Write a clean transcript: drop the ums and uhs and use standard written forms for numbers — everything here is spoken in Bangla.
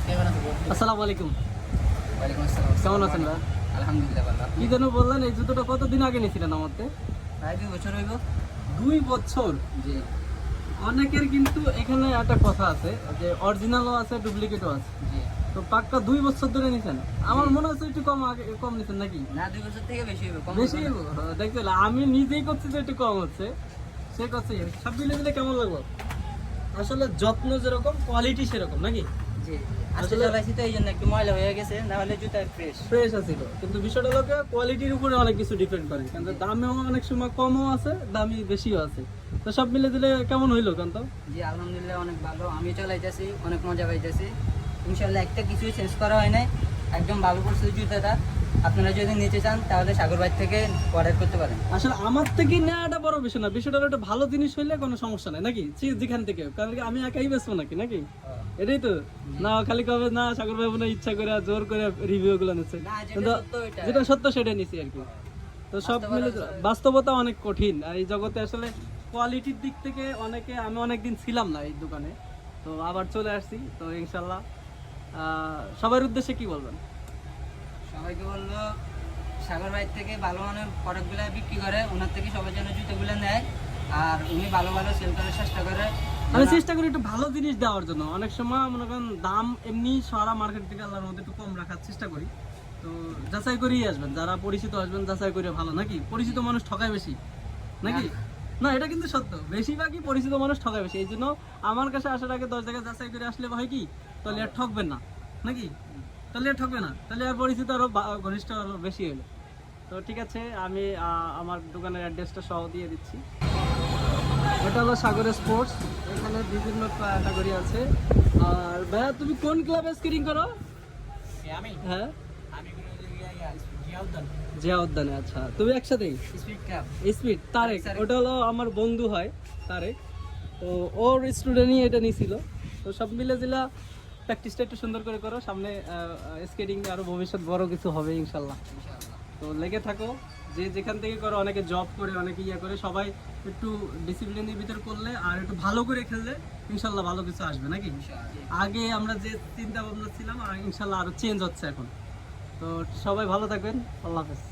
আসসালামু আলাইকুম। ওয়ালাইকুম আসসালাম। কেমন আছেন ভাই? আলহামদুলিল্লাহ ভালো। কি যেন বললেন এই জুতোটা কতদিন আগে নিয়েছিলেন আমাদের? প্রায় 2 বছর হইব। 2 বছর। জি অনেকের কিন্তু এখানে একটা কথা আছে যে অরিজিনালও আছে ডুপ্লিকেটও আছে। জি। তো পাক্কা 2 বছর ধরে নিছেন? আমার জি। মনে হচ্ছে একটু কম নিছেন নাকি? না 2 বছর থেকে বেশি হইব, কম বেশি হইব না। দেখতে আমি নিজেই করছি যে একটু কম হচ্ছে, সে করছে সব মিলে মিলে কেমন লাগলো? আসলে যত্ন যেরকম কোয়ালিটি সেরকম নাকি? জি। আসলে চালাইছি তো এইজন্য একটু ময়লা হয়ে গেছে, না হলে জুতা ফ্রেশ। ফ্রেশ আছিল, কিন্তু বিষয়টা হলো কোয়ালিটির উপরে অনেক কিছু ডিপেন্ড করে, কিন্তু দামেও অনেক সময় কমও আছে, দামি বেশিও আছে। তো সব মিলে দিলে কেমন হইলো কান্ত? জি আলহামদুলিল্লাহ অনেক ভালো, আমি চালাইতেছি, অনেক মজা পাইতেছি। ইনশাআল্লাহ একটা কিছুই চেঞ্জ করা হয় নাই, একদম ভালো পড়ছে জুতাটা। আপনারা যদি নিতে চান তাহলে সাগর ভাই থেকে অর্ডার করতে পারেন। আসলে আমার থেকে নেওয়াটা বড় বিষয় না, বিষয়টা হলো একটা ভালো জিনিস হইলে কোনো সমস্যা নাই নাকি, যেখান থেকে, কারণ কি আমি একাই বেচবো নাকি এটাই তো না, খালি কবে না সাগর ভাই মনে হয় ইচ্ছা করে জোর করে রিভিউ গুলো নিচ্ছে, না, যেটা কিন্তু সত্য ওইটা। যেটা সত্য সেটা নিছি আর কি। তো সব মিলে বাস্তবতা অনেক কঠিন, আর এই জগতে আসলে কোয়ালিটির দিক থেকে আমি অনেকদিন ছিলাম না এই দোকানে, তো আবার চলে আসছি। তো ইনশাল্লাহ সবার উদ্দেশ্যে কি বলবেন? সবাইকে বললো সাগর ভাই থেকে ভালো মানের প্রোডাক্টগুলো বিক্রি করে, ওনার থেকে সবার জন্য জুতোগুলো নেয়, আর উনি ভালো ভালো সেল করার চেষ্টা করে। আমি চেষ্টা করি একটু ভালো জিনিস দেওয়ার জন্য, অনেক সময় মনে করেন দাম এমনি সারা মার্কেট থেকে আল্লাহর মধ্যে একটু কম রাখার চেষ্টা করি। তো যাচাই করেই আসবেন, যারা পরিচিত আসবেন যাচাই করে, ভালো নাকি? পরিচিত মানুষ ঠকায় বেশি নাকি? না, এটা কিন্তু সত্য, বেশিরভাগই পরিচিত মানুষ ঠকায় বেশি। এই জন্য আমার কাছে আসার আগে 10 জায়গায় যাচাই করে আসলে হয় কি, তাহলে আর ঠকবেন না নাকি? তাহলে আর ঠকবে না, তাহলে আর পরিচিত আরো ঘনিষ্ঠ আরো বেশি হলো। তো ঠিক আছে, আমি আমার দোকানের অ্যাড্রেসটা সহ দিয়ে দিচ্ছি। এটা হলো সাগর স্পোর্টস, এখানে বিভিন্ন ক্যাটাগরি আছে। আর ভাইয়া তুমি কোন ক্লাবে স্কেটিং করো? আমি হ্যাঁ, আমি জিয়াউদ্দান জিয়া উদ্যানে। আচ্ছা, তুমি একসাথেই? Speed club. স্পিড তারেক, ওটা হলো আমার বন্ধু হয় তারেক, তো ওর স্টুডেন্টই এটা নিয়েছিল। তো সব মিলে জিলা প্র্যাকটিসটা একটু সুন্দর করে করো, সামনে স্কেটিং আরো ভবিষ্যৎ বড় কিছু হবে ইনশাল্লাহ। তো লেগে থাকো, যে যেখান থেকে করো, অনেকে জব করে, অনেকে ইয়ে করে, সবাই একটু ডিসিপ্লিনের ভিতর করলে আর একটু ভালো করে খেললে ইনশাল্লাহ ভালো কিছু আসবে নাকি? আগে আমরা যে চিন্তা ভাবনা ছিলাম আর ইনশাল্লাহ আরো চেঞ্জ হচ্ছে এখন। তো সবাই ভালো থাকবেন, আল্লাহ হাফেজ।